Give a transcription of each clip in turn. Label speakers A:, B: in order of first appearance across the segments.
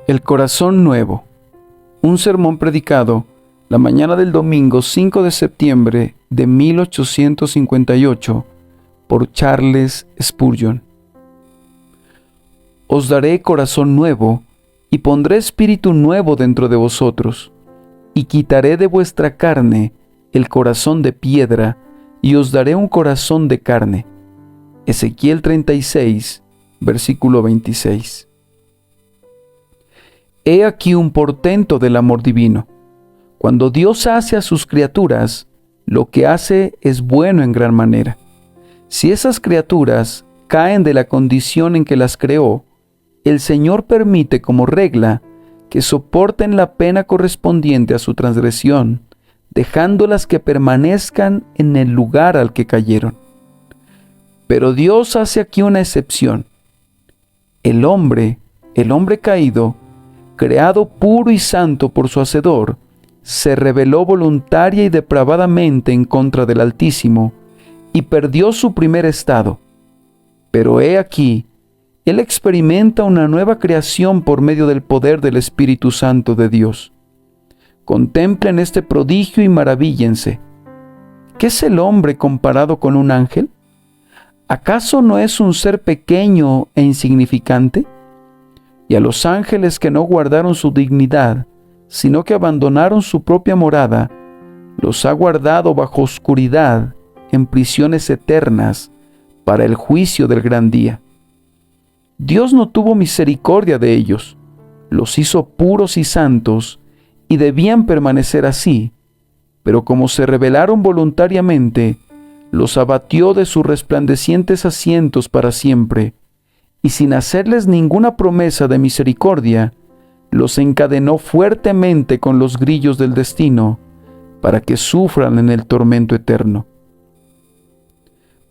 A: El corazón nuevo. Un sermón predicado la mañana del domingo 5 de septiembre de 1858 por Charles Spurgeon. Os daré corazón nuevo y pondré espíritu nuevo dentro de vosotros, y quitaré de vuestra carne el corazón de piedra y os daré un corazón de carne. Ezequiel 36, versículo 26. He aquí un portento del amor divino. Cuando Dios hace a sus criaturas, lo que hace es bueno en gran manera. Si esas criaturas caen de la condición en que las creó, el Señor permite como regla que soporten la pena correspondiente a su transgresión, dejándolas que permanezcan en el lugar al que cayeron. Pero Dios hace aquí una excepción. El hombre caído, creado puro y santo por su Hacedor, se rebeló voluntaria y depravadamente en contra del Altísimo y perdió su primer estado. Pero he aquí, Él experimenta una nueva creación por medio del poder del Espíritu Santo de Dios. Contemplen este prodigio y maravíllense. ¿Qué es el hombre comparado con un ángel? ¿Acaso no es un ser pequeño e insignificante? Y a los ángeles que no guardaron su dignidad, sino que abandonaron su propia morada, los ha guardado bajo oscuridad en prisiones eternas para el juicio del gran día. Dios no tuvo misericordia de ellos, los hizo puros y santos, y debían permanecer así, pero como se rebelaron voluntariamente, los abatió de sus resplandecientes asientos para siempre, y sin hacerles ninguna promesa de misericordia, los encadenó fuertemente con los grillos del destino, para que sufran en el tormento eterno.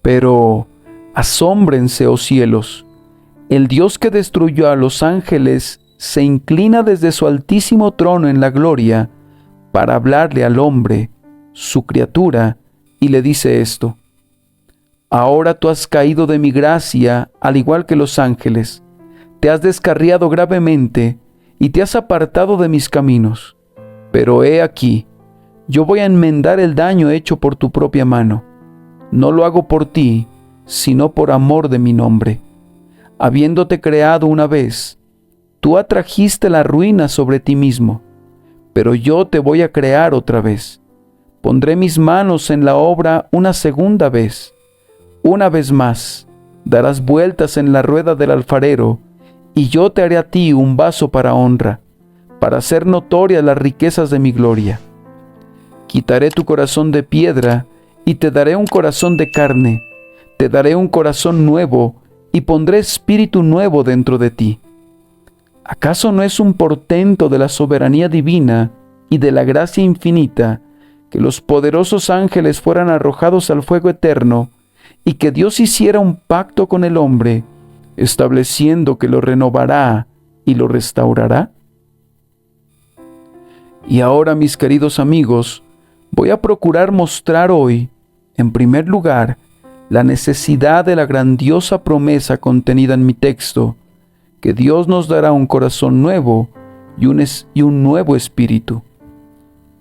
A: Pero asómbrense, oh cielos, el Dios que destruyó a los ángeles se inclina desde su altísimo trono en la gloria para hablarle al hombre, su criatura, y le dice esto: Ahora tú has caído de mi gracia, al igual que los ángeles. Te has descarriado gravemente y te has apartado de mis caminos. Pero he aquí, yo voy a enmendar el daño hecho por tu propia mano. No lo hago por ti, sino por amor de mi nombre. Habiéndote creado una vez, tú atrajiste la ruina sobre ti mismo, pero yo te voy a crear otra vez. Pondré mis manos en la obra una segunda vez. Una vez más, darás vueltas en la rueda del alfarero, y yo te haré a ti un vaso para honra, para hacer notorias las riquezas de mi gloria. Quitaré tu corazón de piedra, y te daré un corazón de carne, te daré un corazón nuevo, y pondré espíritu nuevo dentro de ti. ¿Acaso no es un portento de la soberanía divina y de la gracia infinita que los poderosos ángeles fueran arrojados al fuego eterno, y que Dios hiciera un pacto con el hombre, estableciendo que lo renovará y lo restaurará? Y ahora, mis queridos amigos, voy a procurar mostrar hoy, en primer lugar, la necesidad de la grandiosa promesa contenida en mi texto, que Dios nos dará un corazón nuevo y un nuevo espíritu.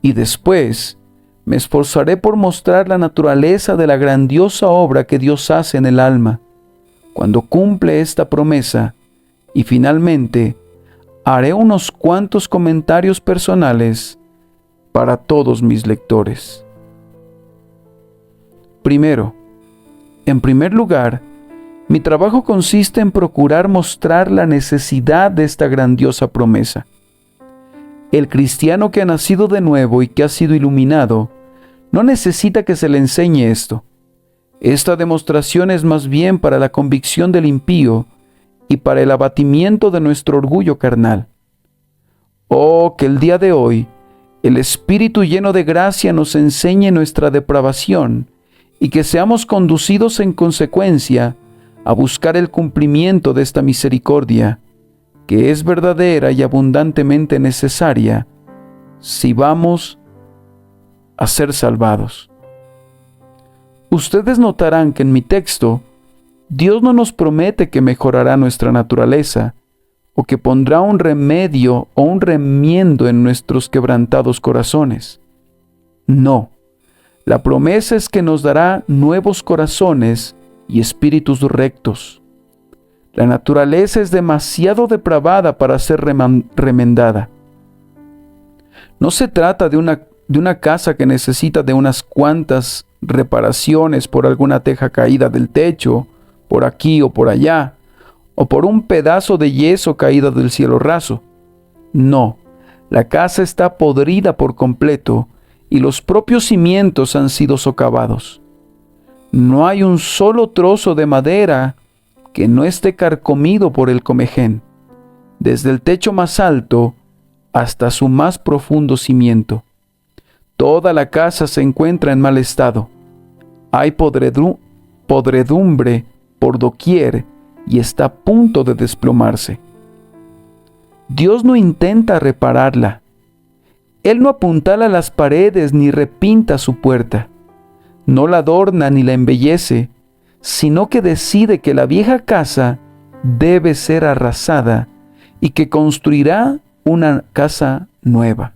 A: Y después, me esforzaré por mostrar la naturaleza de la grandiosa obra que Dios hace en el alma, cuando cumple esta promesa, y finalmente, haré unos cuantos comentarios personales para todos mis lectores. Primero, en primer lugar, mi trabajo consiste en procurar mostrar la necesidad de esta grandiosa promesa. El cristiano que ha nacido de nuevo y que ha sido iluminado, no necesita que se le enseñe esto. Esta demostración es más bien para la convicción del impío y para el abatimiento de nuestro orgullo carnal. Oh, que el día de hoy, el Espíritu lleno de gracia nos enseñe nuestra depravación y que seamos conducidos en consecuencia a buscar el cumplimiento de esta misericordia, que es verdadera y abundantemente necesaria si vamos a ser salvados. Ustedes notarán que en mi texto, Dios no nos promete que mejorará nuestra naturaleza o que pondrá un remedio o un remiendo en nuestros quebrantados corazones. No, la promesa es que nos dará nuevos corazones y espíritus rectos. La naturaleza es demasiado depravada para ser remendada. No se trata de una casa que necesita de unas cuantas reparaciones por alguna teja caída del techo, por aquí o por allá, o por un pedazo de yeso caído del cielo raso. No, la casa está podrida por completo y los propios cimientos han sido socavados. No hay un solo trozo de madera que no esté carcomido por el comején, desde el techo más alto hasta su más profundo cimiento. Toda la casa se encuentra en mal estado. Hay podredumbre por doquier y está a punto de desplomarse. Dios no intenta repararla. Él no apuntala las paredes ni repinta su puerta. No la adorna ni la embellece, sino que decide que la vieja casa debe ser arrasada y que construirá una casa nueva.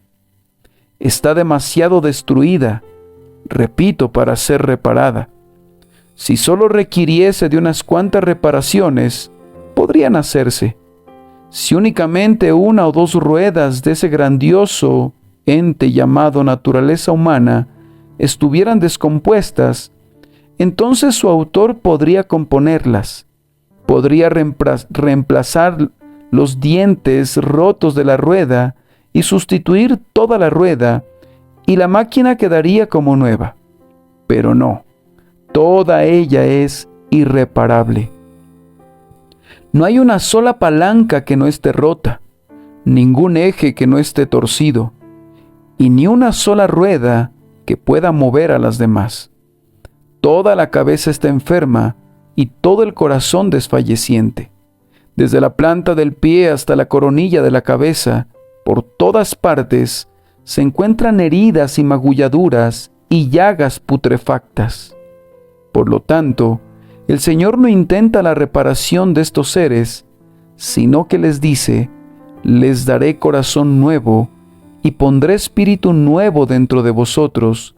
A: Está demasiado destruida, repito, para ser reparada. Si solo requiriese de unas cuantas reparaciones, podrían hacerse. Si únicamente una o dos ruedas de ese grandioso ente llamado naturaleza humana estuvieran descompuestas, entonces su autor podría componerlas, podría reemplazar los dientes rotos de la rueda y sustituir toda la rueda, y la máquina quedaría como nueva. Pero no, toda ella es irreparable. No hay una sola palanca que no esté rota, ningún eje que no esté torcido, y ni una sola rueda que pueda mover a las demás. Toda la cabeza está enferma y todo el corazón desfalleciente. Desde la planta del pie hasta la coronilla de la cabeza, por todas partes, se encuentran heridas y magulladuras y llagas putrefactas. Por lo tanto, el Señor no intenta la reparación de estos seres, sino que les dice: les daré corazón nuevo y pondré espíritu nuevo dentro de vosotros,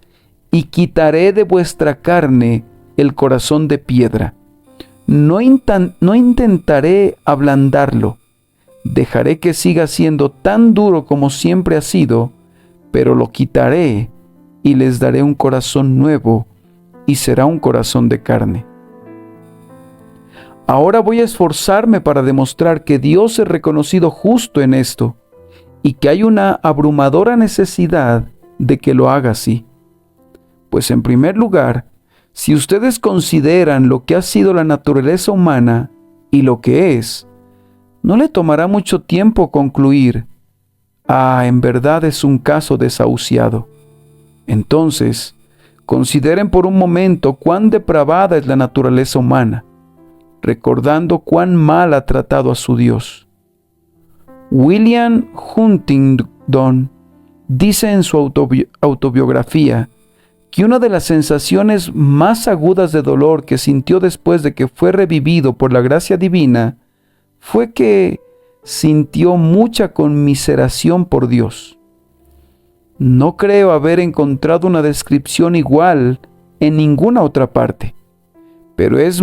A: y quitaré de vuestra carne el corazón de piedra. No intentaré ablandarlo, dejaré que siga siendo tan duro como siempre ha sido, pero lo quitaré y les daré un corazón nuevo, y será un corazón de carne. Ahora voy a esforzarme para demostrar que Dios es reconocido justo en esto, y que hay una abrumadora necesidad de que lo haga así. Pues en primer lugar, si ustedes consideran lo que ha sido la naturaleza humana y lo que es, no le tomará mucho tiempo concluir: en verdad es un caso desahuciado. Entonces, consideren por un momento cuán depravada es la naturaleza humana, recordando cuán mal ha tratado a su Dios. William Huntington dice en su autobiografía que una de las sensaciones más agudas de dolor que sintió después de que fue revivido por la gracia divina fue que sintió mucha conmiseración por Dios. No creo haber encontrado una descripción igual en ninguna otra parte, pero es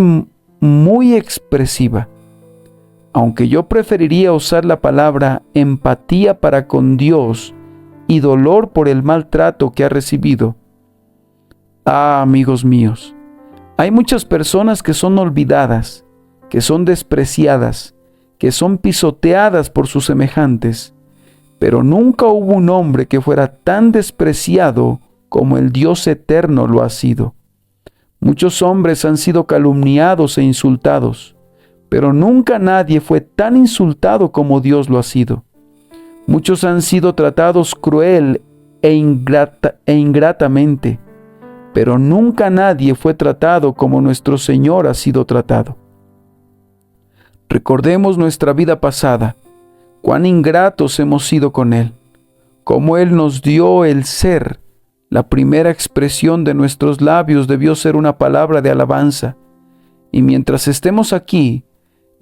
A: muy expresiva. Aunque yo preferiría usar la palabra empatía para con Dios y dolor por el maltrato que ha recibido. Amigos míos, hay muchas personas que son olvidadas, que son despreciadas, que son pisoteadas por sus semejantes, pero nunca hubo un hombre que fuera tan despreciado como el Dios eterno lo ha sido. Muchos hombres han sido calumniados e insultados, pero nunca nadie fue tan insultado como Dios lo ha sido. Muchos han sido tratados cruel e ingratamente, pero nunca nadie fue tratado como nuestro Señor ha sido tratado. Recordemos nuestra vida pasada, cuán ingratos hemos sido con Él, cómo Él nos dio el ser. La primera expresión de nuestros labios debió ser una palabra de alabanza, y mientras estemos aquí,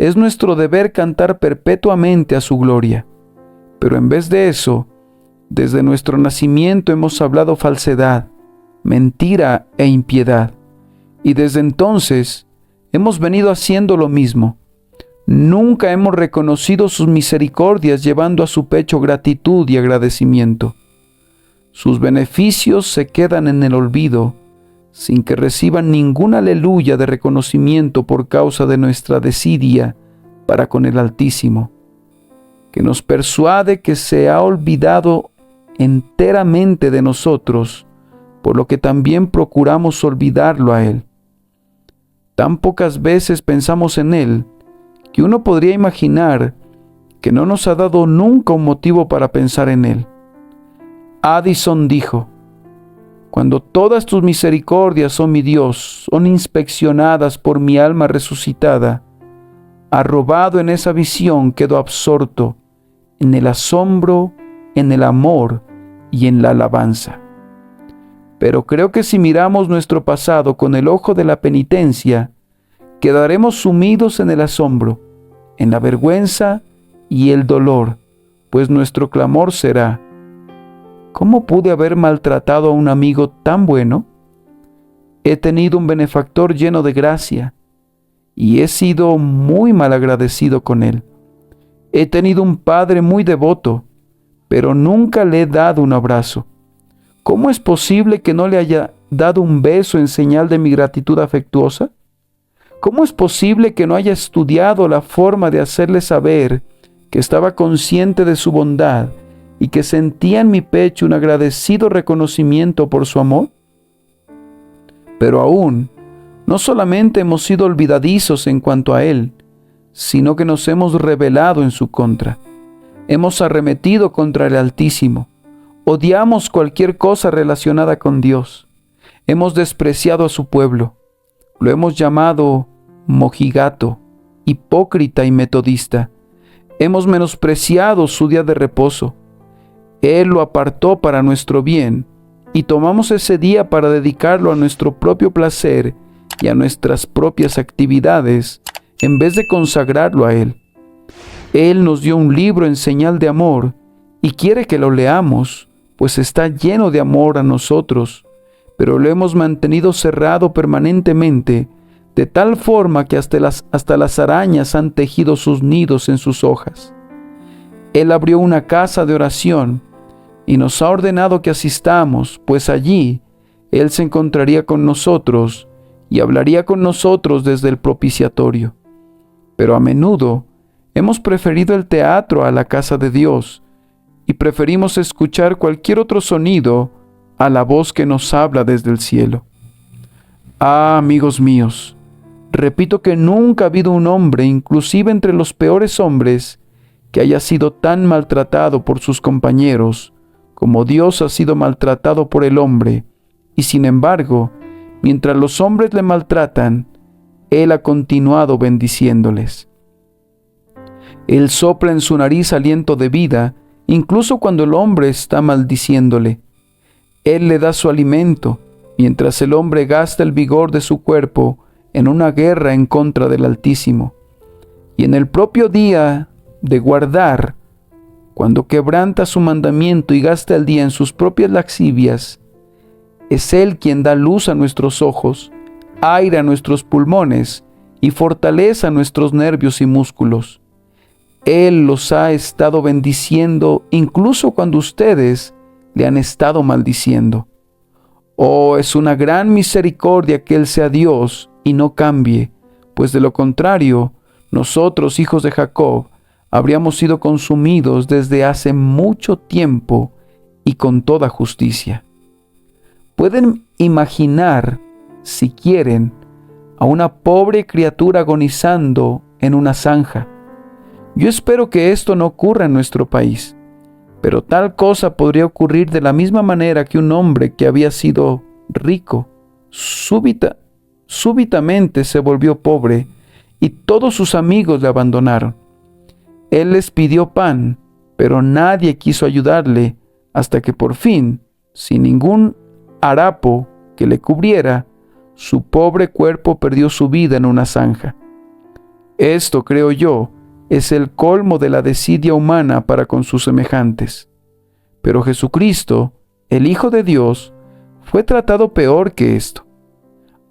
A: es nuestro deber cantar perpetuamente a su gloria. Pero en vez de eso, desde nuestro nacimiento hemos hablado falsedad, mentira e impiedad. Y desde entonces hemos venido haciendo lo mismo. Nunca hemos reconocido sus misericordias llevando a su pecho gratitud y agradecimiento. Sus beneficios se quedan en el olvido, sin que reciban ningún aleluya de reconocimiento por causa de nuestra desidia para con el Altísimo, que nos persuade que se ha olvidado enteramente de nosotros, por lo que también procuramos olvidarlo a Él. Tan pocas veces pensamos en Él, que uno podría imaginar que no nos ha dado nunca un motivo para pensar en Él. Addison dijo: cuando todas tus misericordias, oh mi Dios, son inspeccionadas por mi alma resucitada, arrobado en esa visión quedo absorto en el asombro, en el amor y en la alabanza. Pero creo que si miramos nuestro pasado con el ojo de la penitencia, quedaremos sumidos en el asombro, en la vergüenza y el dolor, pues nuestro clamor será: ¿cómo pude haber maltratado a un amigo tan bueno? He tenido un benefactor lleno de gracia, y he sido muy malagradecido con él. He tenido un padre muy devoto, pero nunca le he dado un abrazo. ¿Cómo es posible que no le haya dado un beso en señal de mi gratitud afectuosa? ¿Cómo es posible que no haya estudiado la forma de hacerle saber que estaba consciente de su bondad y que sentía en mi pecho un agradecido reconocimiento por su amor? Pero aún, no solamente hemos sido olvidadizos en cuanto a Él, sino que nos hemos rebelado en su contra. Hemos arremetido contra el Altísimo. Odiamos cualquier cosa relacionada con Dios. Hemos despreciado a su pueblo. Lo hemos llamado mojigato, hipócrita y metodista. Hemos menospreciado su día de reposo. Él lo apartó para nuestro bien, y tomamos ese día para dedicarlo a nuestro propio placer y a nuestras propias actividades, en vez de consagrarlo a Él. Él nos dio un libro en señal de amor, y quiere que lo leamos, pues está lleno de amor a nosotros, pero lo hemos mantenido cerrado permanentemente, de tal forma que hasta las arañas han tejido sus nidos en sus hojas. Él abrió una casa de oración y nos ha ordenado que asistamos, pues allí Él se encontraría con nosotros y hablaría con nosotros desde el propiciatorio. Pero a menudo hemos preferido el teatro a la casa de Dios y preferimos escuchar cualquier otro sonido a la voz que nos habla desde el cielo. Ah, amigos míos, repito que nunca ha habido un hombre, inclusive entre los peores hombres, que haya sido tan maltratado por sus compañeros como Dios ha sido maltratado por el hombre, y sin embargo, mientras los hombres le maltratan, Él ha continuado bendiciéndoles. Él sopla en su nariz aliento de vida, incluso cuando el hombre está maldiciéndole. Él le da su alimento, mientras el hombre gasta el vigor de su cuerpo en una guerra en contra del Altísimo. Y en el propio día de guardar, cuando quebranta su mandamiento y gasta el día en sus propias lascivias, es Él quien da luz a nuestros ojos, aire a nuestros pulmones y fortaleza a nuestros nervios y músculos. Él los ha estado bendiciendo incluso cuando ustedes le han estado maldiciendo. Oh, es una gran misericordia que Él sea Dios y no cambie, pues de lo contrario, nosotros, hijos de Jacob, habríamos sido consumidos desde hace mucho tiempo y con toda justicia. Pueden imaginar, si quieren, a una pobre criatura agonizando en una zanja. Yo espero que esto no ocurra en nuestro país, pero tal cosa podría ocurrir de la misma manera que un hombre que había sido rico, súbitamente se volvió pobre y todos sus amigos le abandonaron. Él les pidió pan, pero nadie quiso ayudarle hasta que por fin, sin ningún harapo que le cubriera, su pobre cuerpo perdió su vida en una zanja. Esto, creo yo, es el colmo de la desidia humana para con sus semejantes. Pero Jesucristo, el Hijo de Dios, fue tratado peor que esto.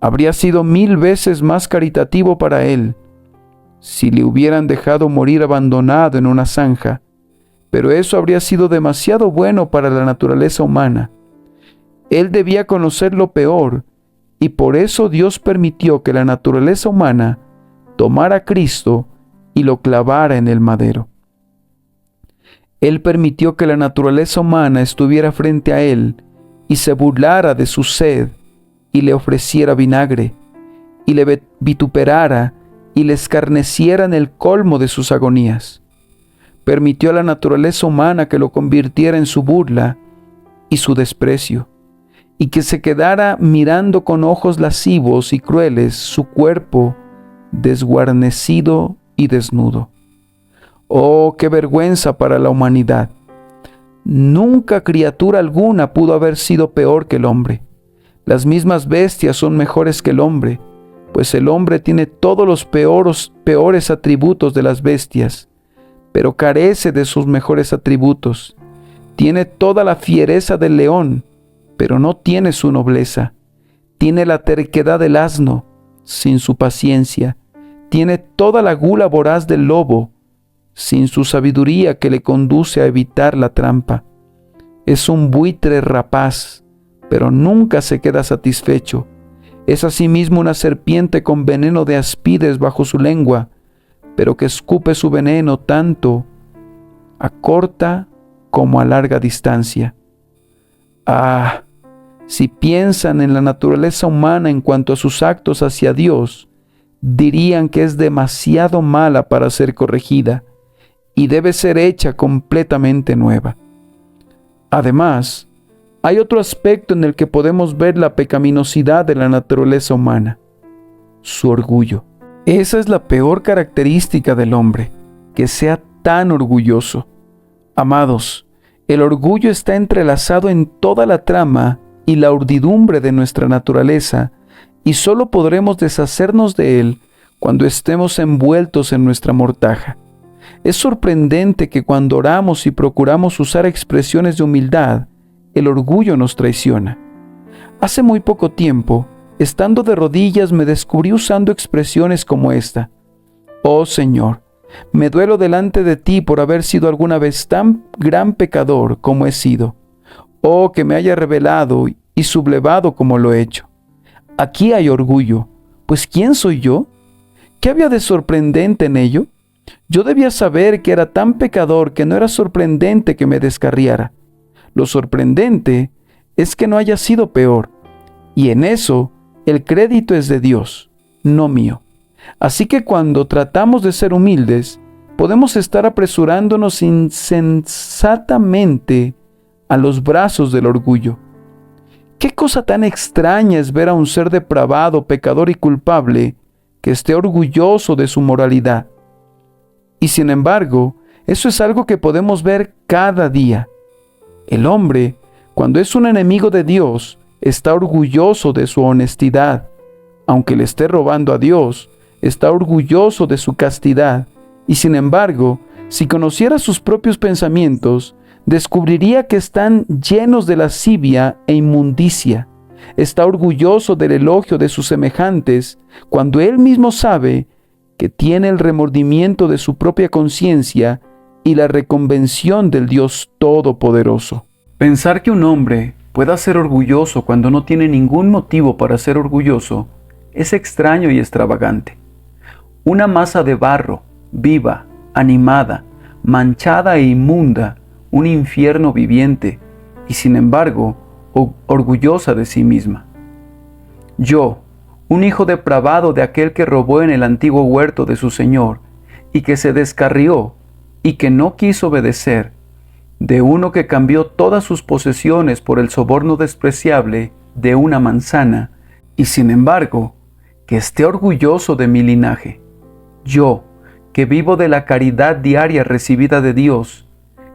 A: Habría sido 1000 veces más caritativo para él si le hubieran dejado morir abandonado en una zanja, pero eso habría sido demasiado bueno para la naturaleza humana. Él debía conocer lo peor, y por eso Dios permitió que la naturaleza humana tomara a Cristo y lo clavara en el madero. Él permitió que la naturaleza humana estuviera frente a él y se burlara de su sed y le ofreciera vinagre, y le vituperara y le escarneciera en el colmo de sus agonías. Permitió a la naturaleza humana que lo convirtiera en su burla y su desprecio, y que se quedara mirando con ojos lascivos y crueles su cuerpo desguarnecido y desnudo. ¡Oh, qué vergüenza para la humanidad! Nunca criatura alguna pudo haber sido peor que el hombre. Las mismas bestias son mejores que el hombre, pues el hombre tiene todos los peores atributos de las bestias, pero carece de sus mejores atributos. Tiene toda la fiereza del león, pero no tiene su nobleza. Tiene la terquedad del asno, sin su paciencia. Tiene toda la gula voraz del lobo, sin su sabiduría que le conduce a evitar la trampa. Es un buitre rapaz, pero nunca se queda satisfecho. Es asimismo una serpiente con veneno de aspides bajo su lengua, pero que escupe su veneno tanto a corta como a larga distancia. Ah, si piensan en la naturaleza humana en cuanto a sus actos hacia Dios, dirían que es demasiado mala para ser corregida y debe ser hecha completamente nueva. Además, hay otro aspecto en el que podemos ver la pecaminosidad de la naturaleza humana: su orgullo. Esa es la peor característica del hombre, que sea tan orgulloso. Amados, el orgullo está entrelazado en toda la trama y la urdidumbre de nuestra naturaleza, y solo podremos deshacernos de él cuando estemos envueltos en nuestra mortaja. Es sorprendente que cuando oramos y procuramos usar expresiones de humildad, el orgullo nos traiciona. Hace muy poco tiempo, estando de rodillas, me descubrí usando expresiones como esta: «Oh Señor, me duelo delante de ti por haber sido alguna vez tan gran pecador como he sido. Oh, que me haya revelado y sublevado como lo he hecho». Aquí hay orgullo, pues ¿quién soy yo? ¿Qué había de sorprendente en ello? Yo debía saber que era tan pecador que no era sorprendente que me descarriara. Lo sorprendente es que no haya sido peor, y en eso el crédito es de Dios, no mío. Así que cuando tratamos de ser humildes, podemos estar apresurándonos insensatamente a los brazos del orgullo. ¿Qué cosa tan extraña es ver a un ser depravado, pecador y culpable que esté orgulloso de su moralidad? Y sin embargo, eso es algo que podemos ver cada día. El hombre, cuando es un enemigo de Dios, está orgulloso de su honestidad. Aunque le esté robando a Dios, está orgulloso de su castidad. Y sin embargo, si conociera sus propios pensamientos, descubriría que están llenos de lascivia e inmundicia. Está orgulloso del elogio de sus semejantes, cuando él mismo sabe que tiene el remordimiento de su propia conciencia y la reconvención del Dios Todopoderoso. Pensar que un hombre pueda ser orgulloso cuando no tiene ningún motivo para ser orgulloso es extraño y extravagante. Una masa de barro, viva, animada, manchada e inmunda, un infierno viviente, y sin embargo, orgullosa de sí misma. Yo, un hijo depravado de aquel que robó en el antiguo huerto de su Señor, y que se descarrió, y que no quiso obedecer, de uno que cambió todas sus posesiones por el soborno despreciable de una manzana, y sin embargo, que esté orgulloso de mi linaje. Yo, que vivo de la caridad diaria recibida de Dios,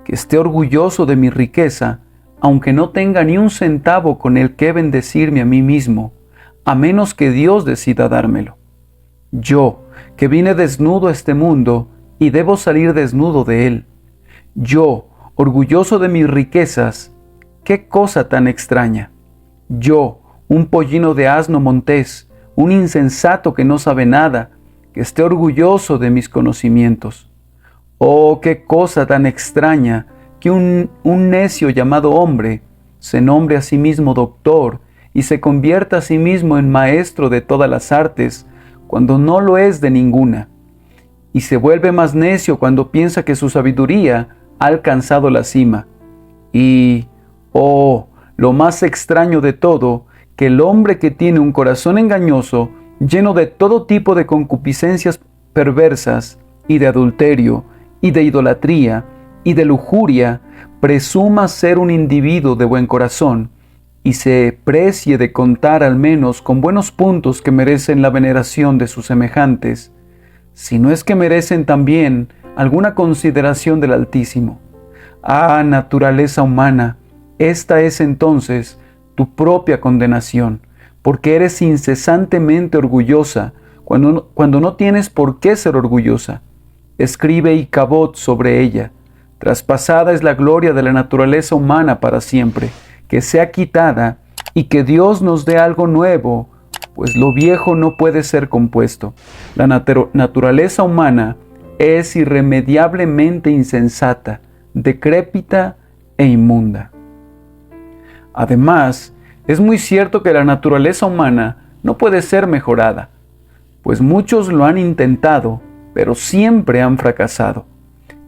A: que esté orgulloso de mi riqueza, aunque no tenga ni un centavo con el que bendecirme a mí mismo, a menos que Dios decida dármelo. Yo, que vine desnudo a este mundo y debo salir desnudo de él. Yo, orgulloso de mis riquezas, qué cosa tan extraña. Yo, un pollino de asno montés, un insensato que no sabe nada, que esté orgulloso de mis conocimientos. Oh, qué cosa tan extraña que un necio llamado hombre se nombre a sí mismo doctor y se convierta a sí mismo en maestro de todas las artes, cuando no lo es de ninguna, y se vuelve más necio cuando piensa que su sabiduría ha alcanzado la cima. Y, oh, lo más extraño de todo, que el hombre que tiene un corazón engañoso, lleno de todo tipo de concupiscencias perversas, y de adulterio, y de idolatría, y de lujuria, presuma ser un individuo de buen corazón, y se precie de contar al menos con buenos puntos que merecen la veneración de sus semejantes, si no es que merecen también alguna consideración del Altísimo. Ah, naturaleza humana, esta es entonces tu propia condenación, porque eres incesantemente orgullosa, cuando no tienes por qué ser orgullosa. Escribe Icabod sobre ella. Traspasada es la gloria de la naturaleza humana para siempre, que sea quitada y que Dios nos dé algo nuevo, pues lo viejo no puede ser compuesto. La naturaleza humana es irremediablemente insensata, decrépita e inmunda. Además, es muy cierto que la naturaleza humana no puede ser mejorada, pues muchos lo han intentado, pero siempre han fracasado.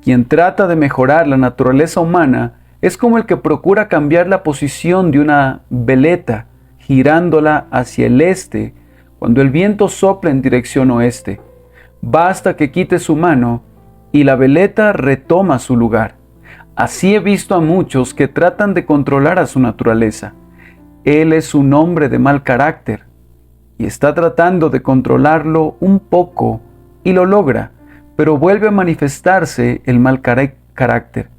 A: Quien trata de mejorar la naturaleza humana es como el que procura cambiar la posición de una veleta, girándola hacia el este, cuando el viento sopla en dirección oeste. Basta que quite su mano y la veleta retoma su lugar. Así he visto a muchos que tratan de controlar a su naturaleza. Él es un hombre de mal carácter y está tratando de controlarlo un poco y lo logra, pero vuelve a manifestarse el mal carácter.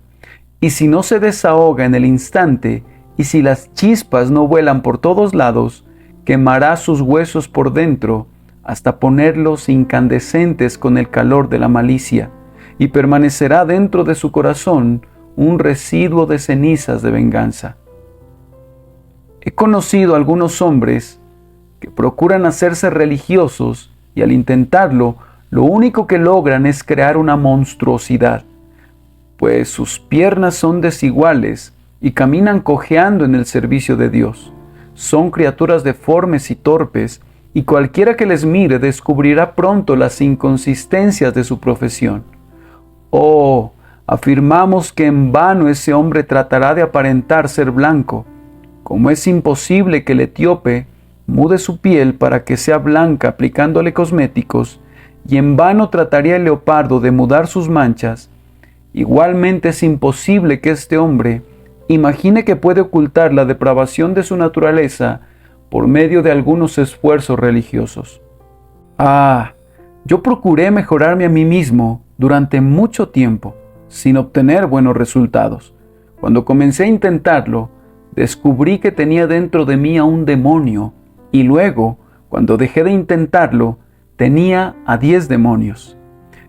A: Y si no se desahoga en el instante, y si las chispas no vuelan por todos lados, quemará sus huesos por dentro, hasta ponerlos incandescentes con el calor de la malicia, y permanecerá dentro de su corazón un residuo de cenizas de venganza. He conocido algunos hombres que procuran hacerse religiosos, y al intentarlo, lo único que logran es crear una monstruosidad, pues sus piernas son desiguales y caminan cojeando en el servicio de Dios. Son criaturas deformes y torpes, y cualquiera que les mire descubrirá pronto las inconsistencias de su profesión. Oh, afirmamos que en vano ese hombre tratará de aparentar ser blanco, como es imposible que el etíope mude su piel para que sea blanca aplicándole cosméticos, y en vano trataría el leopardo de mudar sus manchas. Igualmente es imposible que este hombre imagine que puede ocultar la depravación de su naturaleza por medio de algunos esfuerzos religiosos. Ah, yo procuré mejorarme a mí mismo durante mucho tiempo, sin obtener buenos resultados. Cuando comencé a intentarlo, descubrí que tenía dentro de mí a un demonio, y luego, cuando dejé de intentarlo, tenía a 10 demonios.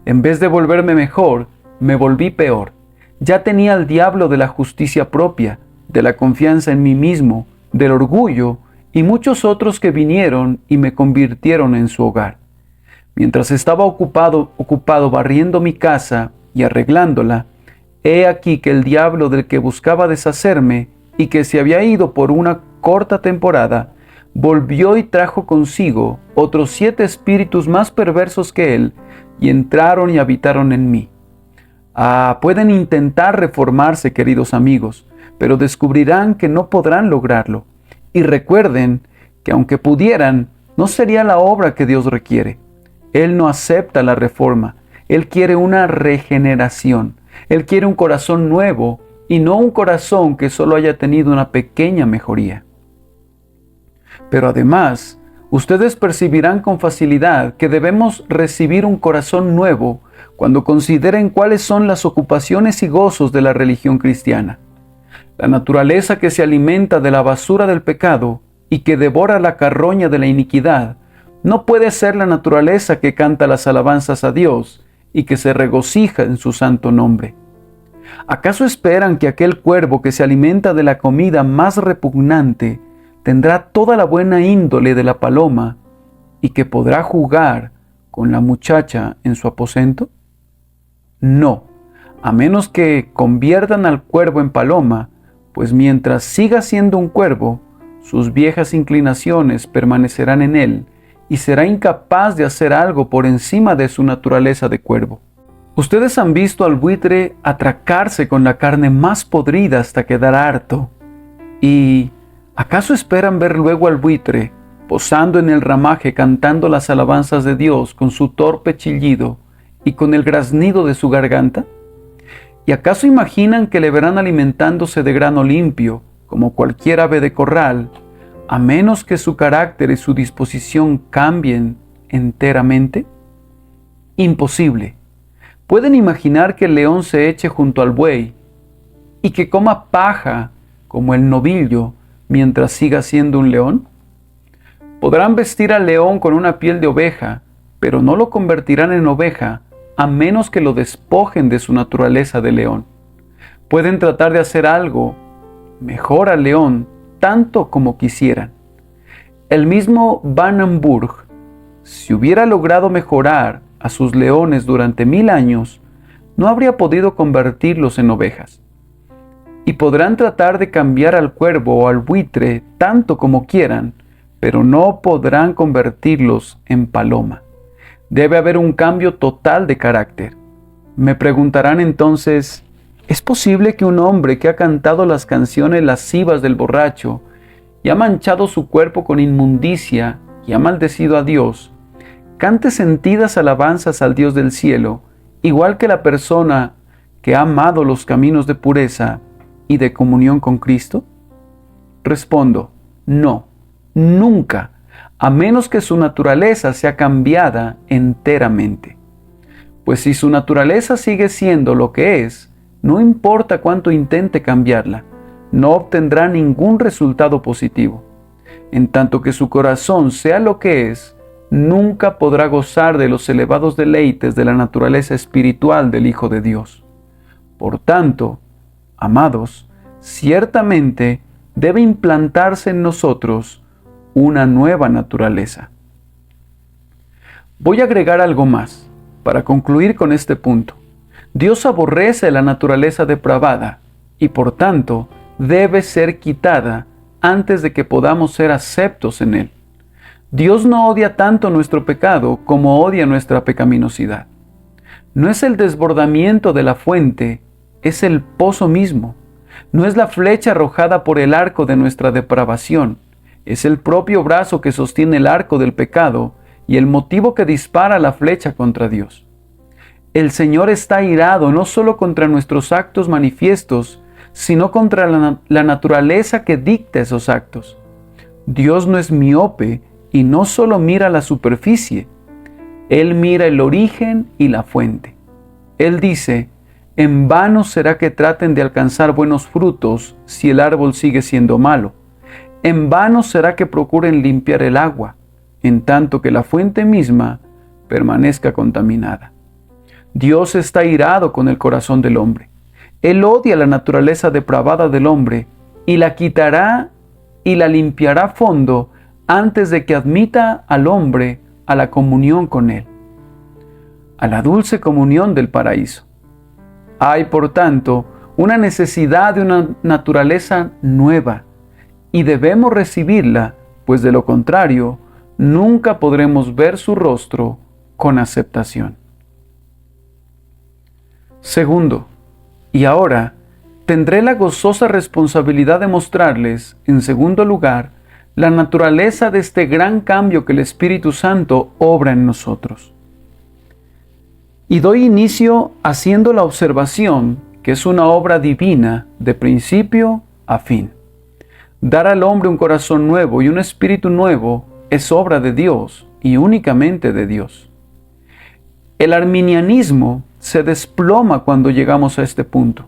A: En vez de volverme mejor, me volví peor. Ya tenía al diablo de la justicia propia, de la confianza en mí mismo, del orgullo y muchos otros que vinieron y me convirtieron en su hogar. Mientras estaba ocupado barriendo mi casa y arreglándola, he aquí que el diablo del que buscaba deshacerme y que se había ido por una corta temporada, volvió y trajo consigo otros 7 espíritus más perversos que él, y entraron y habitaron en mí. Ah, pueden intentar reformarse, queridos amigos, pero descubrirán que no podrán lograrlo. Y recuerden que aunque pudieran, no sería la obra que Dios requiere. Él no acepta la reforma. Él quiere una regeneración. Él quiere un corazón nuevo y no un corazón que solo haya tenido una pequeña mejoría. Pero además, ustedes percibirán con facilidad que debemos recibir un corazón nuevo cuando consideren cuáles son las ocupaciones y gozos de la religión cristiana. La naturaleza que se alimenta de la basura del pecado y que devora la carroña de la iniquidad No puede ser la naturaleza que canta las alabanzas a Dios y que se regocija en su santo nombre. ¿Acaso esperan que aquel cuervo que se alimenta de la comida más repugnante tendrá toda la buena índole de la paloma y que podrá jugar con la muchacha en su aposento? No, a menos que conviertan al cuervo en paloma, pues mientras siga siendo un cuervo, sus viejas inclinaciones permanecerán en él y será incapaz de hacer algo por encima de su naturaleza de cuervo. Ustedes han visto al buitre atracarse con la carne más podrida hasta quedar harto. ¿Y acaso esperan ver luego al buitre posando en el ramaje cantando las alabanzas de Dios con su torpe chillido y con el graznido de su garganta? ¿Y acaso imaginan que le verán alimentándose de grano limpio, como cualquier ave de corral, a menos que su carácter y su disposición cambien enteramente? Imposible. ¿Pueden imaginar que el león se eche junto al buey y que coma paja como el novillo mientras siga siendo un león? Podrán vestir al león con una piel de oveja, pero no lo convertirán en oveja a menos que lo despojen de su naturaleza de león. Pueden tratar de hacer algo mejor al león tanto como quisieran. El mismo Vandenburg, si hubiera logrado mejorar a sus leones durante 1000 años, no habría podido convertirlos en ovejas. Y podrán tratar de cambiar al cuervo o al buitre tanto como quieran, pero no podrán convertirlos en paloma. Debe haber un cambio total de carácter. Me preguntarán entonces, ¿es posible que un hombre que ha cantado las canciones lascivas del borracho y ha manchado su cuerpo con inmundicia y ha maldecido a Dios, cante sentidas alabanzas al Dios del cielo, igual que la persona que ha amado los caminos de pureza y de comunión con Cristo? Respondo, no, nunca, a menos que su naturaleza sea cambiada enteramente. Pues si su naturaleza sigue siendo lo que es, no importa cuánto intente cambiarla, no obtendrá ningún resultado positivo. En tanto que su corazón sea lo que es, nunca podrá gozar de los elevados deleites de la naturaleza espiritual del Hijo de Dios. Por tanto, amados, ciertamente debe implantarse en nosotros una nueva naturaleza. Voy a agregar algo más, para concluir con este punto. Dios aborrece la naturaleza depravada y por tanto debe ser quitada antes de que podamos ser aceptos en Él. Dios no odia tanto nuestro pecado como odia nuestra pecaminosidad. No es el desbordamiento de la fuente, es el pozo mismo. No es la flecha arrojada por el arco de nuestra depravación, es el propio brazo que sostiene el arco del pecado y el motivo que dispara la flecha contra Dios. El Señor está airado no solo contra nuestros actos manifiestos, sino contra la naturaleza que dicta esos actos. Dios no es miope y no solo mira la superficie, Él mira el origen y la fuente. Él dice, en vano será que traten de alcanzar buenos frutos si el árbol sigue siendo malo. En vano será que procuren limpiar el agua, en tanto que la fuente misma permanezca contaminada. Dios está irado con el corazón del hombre. Él odia la naturaleza depravada del hombre y la quitará y la limpiará a fondo antes de que admita al hombre a la comunión con Él, a la dulce comunión del paraíso. Hay, por tanto, una necesidad de una naturaleza nueva y debemos recibirla, pues de lo contrario, nunca podremos ver su rostro con aceptación. Segundo, y ahora tendré la gozosa responsabilidad de mostrarles, en segundo lugar, la naturaleza de este gran cambio que el Espíritu Santo obra en nosotros. Y doy inicio haciendo la observación que es una obra divina de principio a fin. Dar al hombre un corazón nuevo y un espíritu nuevo es obra de Dios y únicamente de Dios. El arminianismo se desploma cuando llegamos a este punto.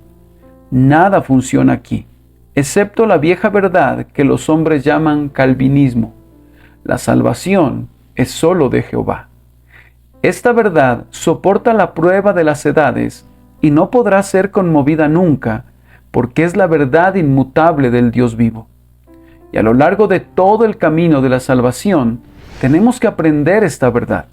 A: Nada funciona aquí, excepto la vieja verdad que los hombres llaman calvinismo. La salvación es solo de Jehová. Esta verdad soporta la prueba de las edades y no podrá ser conmovida nunca, porque es la verdad inmutable del Dios vivo. Y a lo largo de todo el camino de la salvación, tenemos que aprender esta verdad,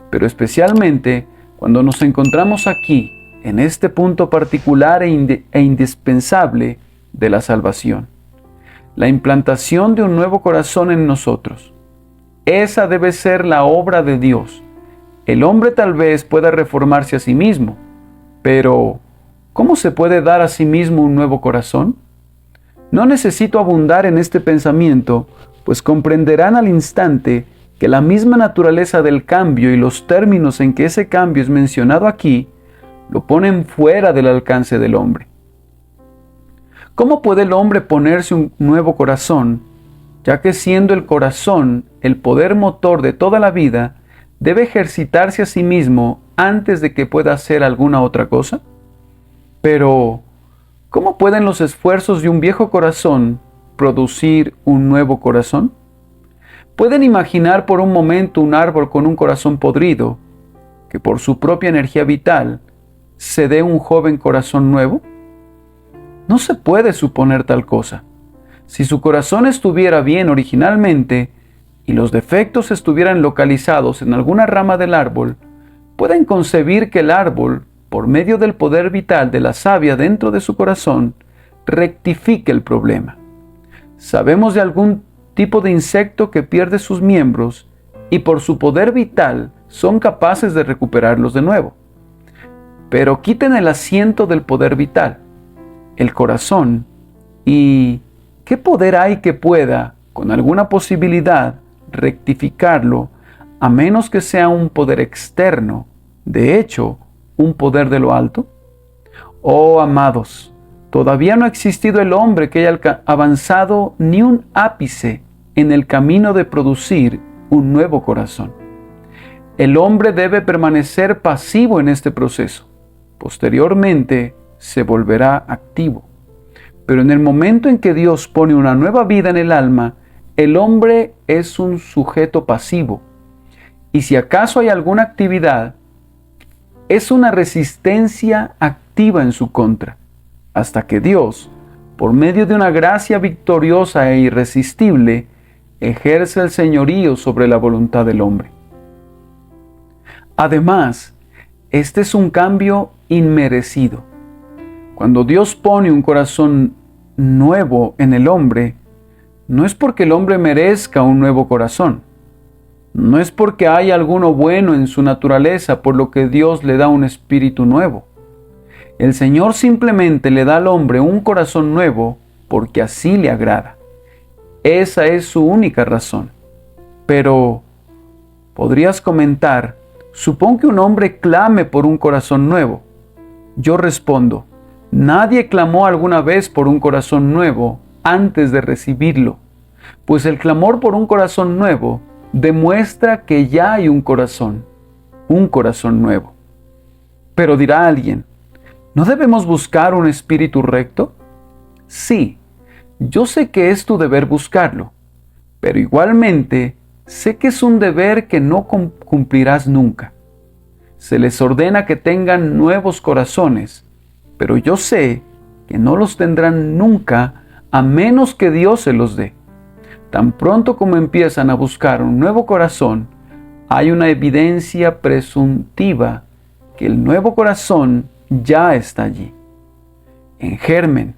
A: pero especialmente cuando nos encontramos aquí, en este punto particular e indispensable de la salvación: la implantación de un nuevo corazón en nosotros. Esa debe ser la obra de Dios. El hombre tal vez pueda reformarse a sí mismo, pero ¿cómo se puede dar a sí mismo un nuevo corazón? No necesito abundar en este pensamiento, pues comprenderán al instante que la misma naturaleza del cambio y los términos en que ese cambio es mencionado aquí lo ponen fuera del alcance del hombre. ¿Cómo puede el hombre ponerse un nuevo corazón, ya que siendo el corazón el poder motor de toda la vida, debe ejercitarse a sí mismo antes de que pueda hacer alguna otra cosa? Pero, ¿cómo pueden los esfuerzos de un viejo corazón producir un nuevo corazón? ¿Pueden imaginar por un momento un árbol con un corazón podrido, que por su propia energía vital se dé un joven corazón nuevo? No se puede suponer tal cosa. Si su corazón estuviera bien originalmente y los defectos estuvieran localizados en alguna rama del árbol, pueden concebir que el árbol, por medio del poder vital de la savia dentro de su corazón, rectifique el problema. Sabemos de algún tipo de insecto que pierde sus miembros y por su poder vital son capaces de recuperarlos de nuevo. Pero quiten el asiento del poder vital, el corazón, y ¿qué poder hay que pueda, con alguna posibilidad, rectificarlo, a menos que sea un poder externo, de hecho, un poder de lo alto? Oh, amados, todavía no ha existido el hombre que haya avanzado ni un ápice en el camino de producir un nuevo corazón. El hombre debe permanecer pasivo en este proceso. Posteriormente, se volverá activo. Pero en el momento en que Dios pone una nueva vida en el alma, el hombre es un sujeto pasivo. Y si acaso hay alguna actividad, es una resistencia activa en su contra, hasta que Dios, por medio de una gracia victoriosa e irresistible, ejerce el señorío sobre la voluntad del hombre. Además, este es un cambio inmerecido. Cuando Dios pone un corazón nuevo en el hombre, no es porque el hombre merezca un nuevo corazón. No es porque hay alguno bueno en su naturaleza por lo que Dios le da un espíritu nuevo. El Señor simplemente le da al hombre un corazón nuevo porque así le agrada. Esa es su única razón. Pero, podrías comentar, supón que un hombre clame por un corazón nuevo. Yo respondo, nadie clamó alguna vez por un corazón nuevo antes de recibirlo, pues el clamor por un corazón nuevo demuestra que ya hay un corazón nuevo. Pero dirá alguien, ¿no debemos buscar un espíritu recto? Sí, yo sé que es tu deber buscarlo, pero igualmente sé que es un deber que no cumplirás nunca. Se les ordena que tengan nuevos corazones, pero yo sé que no los tendrán nunca a menos que Dios se los dé. Tan pronto como empiezan a buscar un nuevo corazón, hay una evidencia presuntiva que el nuevo corazón ya está allí, en germen,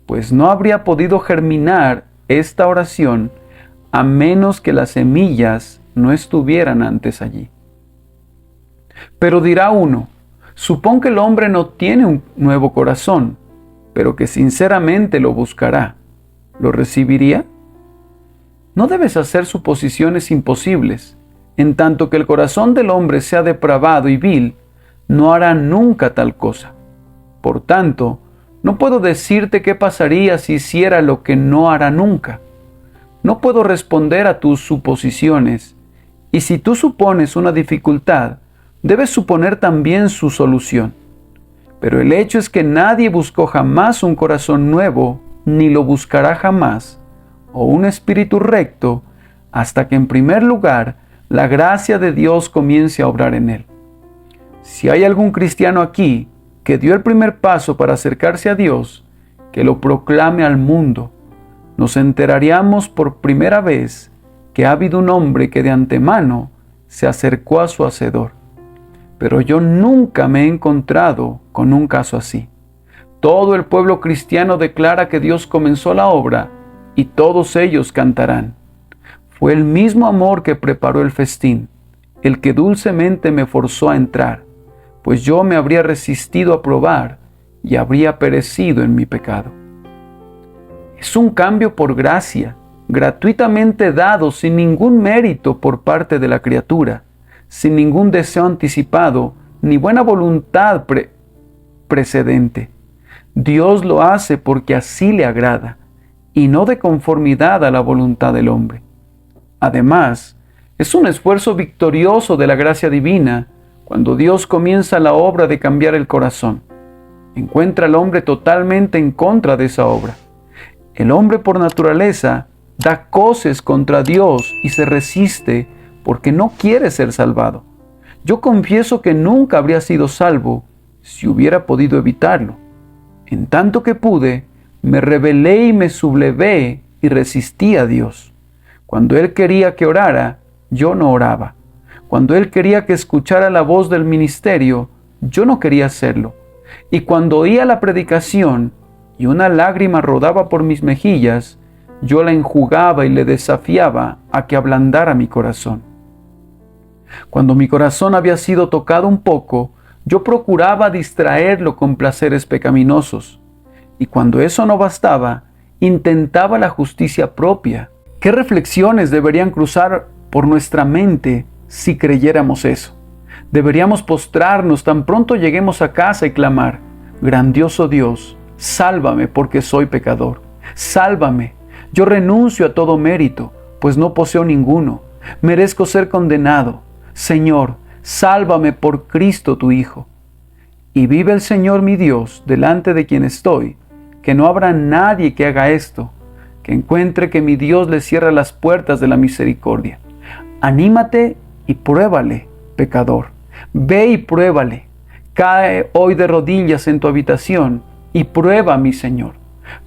A: pues no habría podido germinar esta oración a menos que las semillas no estuvieran antes allí. Pero dirá uno, supón que el hombre no tiene un nuevo corazón, pero que sinceramente lo buscará. ¿Lo recibiría? No debes hacer suposiciones imposibles. En tanto que el corazón del hombre sea depravado y vil, no hará nunca tal cosa. Por tanto, no puedo decirte qué pasaría si hiciera lo que no hará nunca. No puedo responder a tus suposiciones, y si tú supones una dificultad, debes suponer también su solución. Pero el hecho es que nadie buscó jamás un corazón nuevo, ni lo buscará jamás, o un espíritu recto, hasta que en primer lugar la gracia de Dios comience a obrar en él. Si hay algún cristiano aquí que dio el primer paso para acercarse a Dios, que lo proclame al mundo. Nos enteraríamos por primera vez que ha habido un hombre que de antemano se acercó a su Hacedor. Pero yo nunca me he encontrado con un caso así. Todo el pueblo cristiano declara que Dios comenzó la obra y todos ellos cantarán. Fue el mismo amor que preparó el festín, el que dulcemente me forzó a entrar, pues yo me habría resistido a probar y habría perecido en mi pecado. Es un cambio por gracia, gratuitamente dado sin ningún mérito por parte de la criatura, sin ningún deseo anticipado ni buena voluntad precedente. Dios lo hace porque así le agrada, y no de conformidad a la voluntad del hombre. Además, es un esfuerzo victorioso de la gracia divina cuando Dios comienza la obra de cambiar el corazón. Encuentra al hombre totalmente en contra de esa obra. El hombre por naturaleza da coces contra Dios y se resiste porque no quiere ser salvado. Yo confieso que nunca habría sido salvo si hubiera podido evitarlo. En tanto que pude, me rebelé y me sublevé y resistí a Dios. Cuando Él quería que orara, yo no oraba. Cuando Él quería que escuchara la voz del ministerio, yo no quería hacerlo. Y cuando oía la predicación y una lágrima rodaba por mis mejillas, yo la enjugaba y le desafiaba a que ablandara mi corazón. Cuando mi corazón había sido tocado un poco, yo procuraba distraerlo con placeres pecaminosos. Y cuando eso no bastaba, intentaba la justicia propia. ¿Qué reflexiones deberían cruzar por nuestra mente si creyéramos eso? Deberíamos postrarnos tan pronto lleguemos a casa y clamar: grandioso Dios, sálvame porque soy pecador. Sálvame. Yo renuncio a todo mérito, pues no poseo ninguno. Merezco ser condenado. Señor, sálvame por Cristo tu Hijo. Y vive el Señor mi Dios delante de quien estoy, que no habrá nadie que haga esto, que encuentre que mi Dios le cierra las puertas de la misericordia. Anímate y pruébale, pecador. Ve y pruébale. Cae hoy de rodillas en tu habitación y prueba a mi Señor.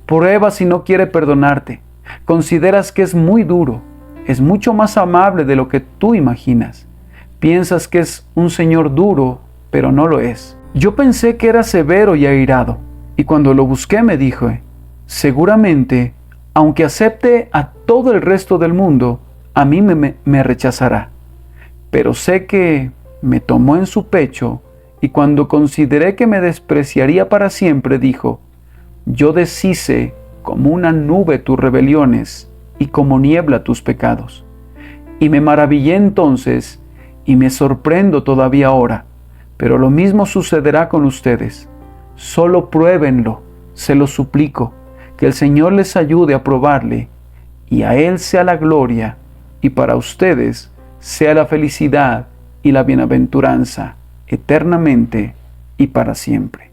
A: Prueba si no quiere perdonarte. Consideras que es muy duro, es mucho más amable de lo que tú imaginas. Piensas que es un Señor duro, pero no lo es. Yo pensé que era severo y airado, y cuando lo busqué me dije: seguramente, aunque acepte a todo el resto del mundo, a mí me rechazará. Pero sé que me tomó en su pecho, y cuando consideré que me despreciaría para siempre, dijo: yo deshice como una nube tus rebeliones y como niebla tus pecados. Y me maravillé entonces y me sorprendo todavía ahora, pero lo mismo sucederá con ustedes. Solo pruébenlo, se lo suplico, que el Señor les ayude a probarle, y a Él sea la gloria, y para ustedes sea la felicidad y la bienaventuranza, eternamente y para siempre.